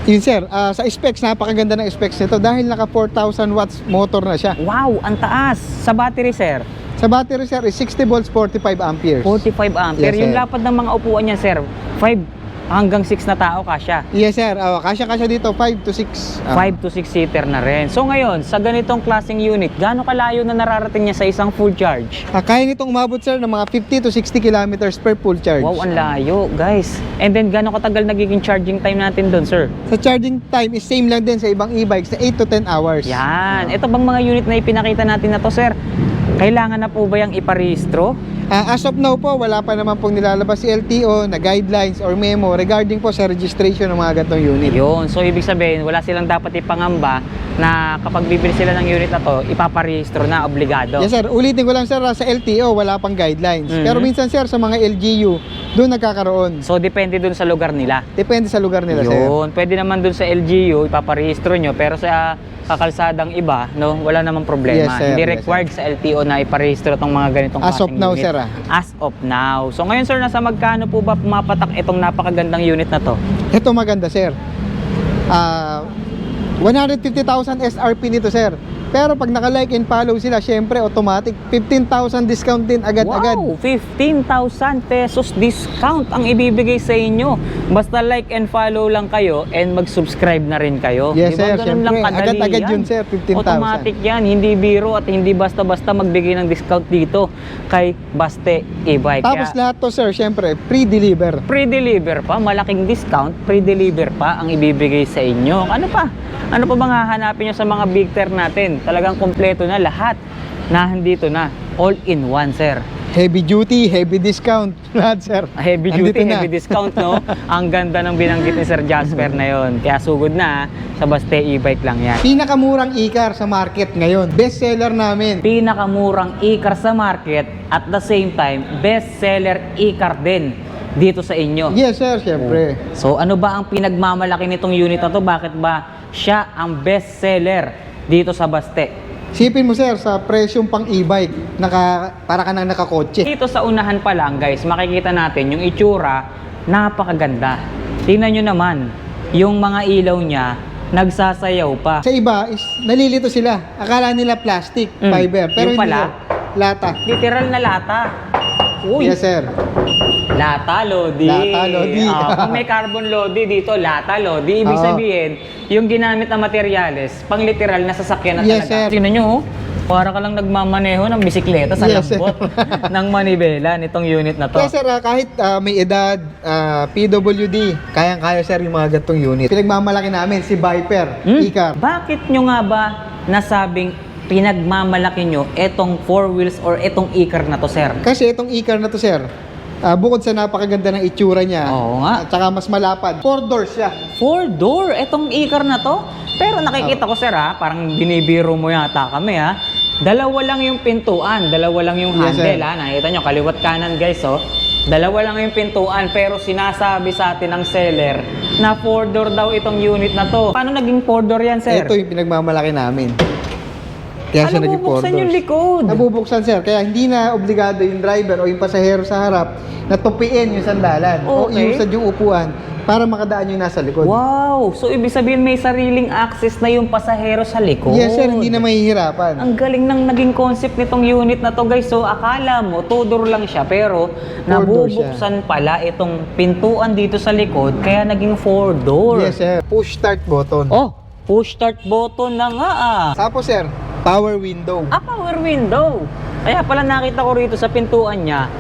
Yun sir, sa specs, napakaganda ng specs nito dahil naka 4,000 watts motor na siya. Wow, ang taas. Sa battery, sir? Sa battery sir is 60 volts, 45 amperes. 45 ampere. Yes, Yung sir. lapad ng mga upuan niya, sir, 5 hanggang 6 na tao kasya. Yes sir, kasya dito 5 to 6. 5 to 6 seater na rin. So ngayon, sa ganitong klaseng unit, gaano kalayo na nararating niya sa isang full charge? Kaya nitong umabot sir ng mga 50 to 60 kilometers per full charge. Wow, ang layo, guys. And then, gaano katagal nagiging charging time natin doon, sir? Sa charging time is same lang din sa ibang e-bikes na 8 to 10 hours. Yan. Ito bang mga unit na ipinakita natin na to, sir? Kailangan na po ba yung iparehistro? As of now po, wala pa naman pong nilalabas si LTO na guidelines or memo regarding po sa registration ng mga ganitong unit. Yun. So, ibig sabihin, wala silang dapat ipangamba na kapag bibili sila ng unit na to, ipaparehistro na, obligado. Yes sir, ulitin ko lang sir, sa LTO wala pang guidelines. Mhm. Pero minsan sir, sa mga LGU, doon nagkakaroon. So, depende dun sa lugar nila. Depende sa lugar nila sir. Yun. Pwede naman dun sa LGU, ipaparehistro nyo. Pero sa kakalsadang iba, no, wala namang problema. Yes, sir. Hindi Yes, required sa LTO na iparehistro tong mga ganitong As of klaseng now, unit. sir, As of now. So, ngayon, sir, nasa magkano po ba pumapatak itong napakagandang unit na to? Ito maganda sir. 150,000 SRP nito sir. Pero pag naka-like and follow sila, syempre automatic 15,000 discount din agad-agad. Wow! 15,000 pesos discount ang ibibigay sa inyo. Basta like and follow lang kayo and mag-subscribe na rin kayo. Yes, Diba? sir, Ganun lang syempre. kadali Agad-agad yan. yun, sir, 15,000. Automatic yan. Hindi biro at hindi basta-basta magbigay ng discount dito kay Baste e-bike. Tapos Kaya, lahat to sir, syempre pre-deliver. pre-deliver pa, malaking discount, pre-deliver pa ang ibibigay sa inyo. Ano pa? Ano pa bang hahanapin nyo sa mga big tier natin? Talagang kompleto na lahat. Nandito na. All in one, sir. Heavy duty, heavy discount. Lahat sir. Heavy Nandito duty, na. heavy discount, no? Ang ganda ng binanggit ni Sir Jasper na yon. Kaya sugod na, sa Baste e-bike lang yan. Pinakamurang e-car sa market ngayon. Best seller namin. Pinakamurang e-car sa market at the same time, best seller e-car din dito sa inyo. Yes sir, syempre. So ano ba ang pinagmamalaki nitong unit na to? Bakit ba siya ang best seller dito sa Baste? Sipin mo sir, sa presyong pang e-bike, para ka nang nakakotse. Dito sa unahan pa lang, guys, makikita natin yung itsura, napakaganda. Tingnan nyo naman, yung mga ilaw niya, nagsasayaw pa. Sa iba, is nalilito sila. Akala nila plastic, Mm. fiber. Pero Yung hindi pala? sir. Lata. Literal na lata. Uy, Yes sir. lata lodi. Lata, lodi. Kung may carbon lodi dito, lata lodi. Ibig Oo. sabihin, yung ginamit na materyales, pang literal na sasakyan na Yes, talaga. sir. Tingnan nyo, oh. Para ka lang nagmamaneho ng bisikleta sa Yes, sir. lambot ng manibela nitong unit na to. Kaya sir, kahit may edad, PWD, kayang-kaya sir yung mga gatong unit. Pinagmamalaki namin si Viper, e-car. Bakit nyo nga ba nasabing pinagmamalaki nyo etong 4 wheels or etong e-car na to, sir? Kasi itong e-car na to sir, bukod sa napakaganda ng itsura niya, Oo nga. at saka mas malapad, 4 doors siya. 4-door, etong e-car na to. Pero nakikita ko, sir, ha, parang binibiro mo yata kami, ha. Dalawa lang yung pintuan, dalawa lang yung Yes, handle, sir. ha. Nakita nyo, kaliwat kanan, guys, oh. Dalawa lang yung pintuan, pero sinasabi sa atin ng seller na 4-door daw itong unit na to. Paano naging 4-door yan, sir? Ito yung pinagmamalaki namin. Kaya siya naging 4 nabubuksan doors. yung likod. Nabubuksan sir, kaya hindi na obligado yung driver o yung pasahero sa harap na tupiin yung sandalan o Okay. iusad yung upuan para makadaan yung nasa likod. Wow! So, ibig sabihin may sariling access na yung pasahero sa likod. Yes sir, hindi na mahihirapan. Ang galing ng naging concept nitong unit na to, guys. So, akala mo, two-door lang siya, pero nabubuksan pala itong pintuan dito sa likod, kaya naging 4-door. Yes sir, push start button. Oh, push start button na nga ah. Tapos sir, power window. Power window. Kaya pala nakita ko rito sa pintuan niya,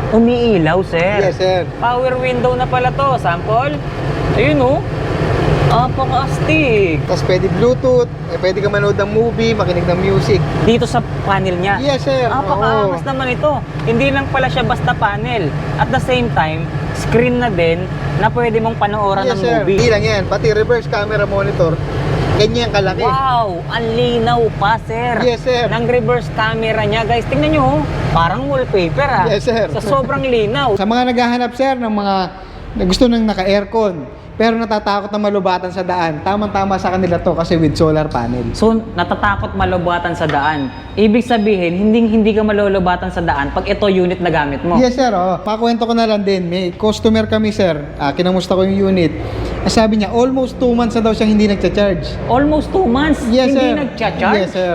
umiilaw, sir. Yes sir. Power window na pala to. Sample. Ayun oh. Apaka-astig. Tapos pwede Bluetooth, pwede ka manood ng movie, makinig ng music. Dito sa panel niya. Yes sir. Apaka-angas naman ito. Hindi lang pala siya basta panel. At the same time, screen na din na pwede mong panoorin Yes ng sir. movie. Hindi lang yan, pati reverse camera monitor, ganyan kalaki. Wow! Ang linaw pa, sir. Yes, sir. Ng reverse camera niya, guys. Tingnan nyo, oh. Parang wallpaper, ah. Yes, sir. Sa sobrang linaw. Sa mga naghahanap sir ng mga na gusto ng naka-aircon pero natatakot na malubatan sa daan, tamang-tama sa kanila to kasi with solar panel. So, natatakot malubatan sa daan. Ibig sabihin, hindi ka malulubatan sa daan pag ito unit na gamit mo. Yes sir, pakwento ko na lang din, may customer kami sir, kinamusta ko yung unit. Sabi niya, almost 2 months na daw siyang hindi nagcha-charge. Almost 2 months, Yes hindi sir. nagcha-charge. Yes sir.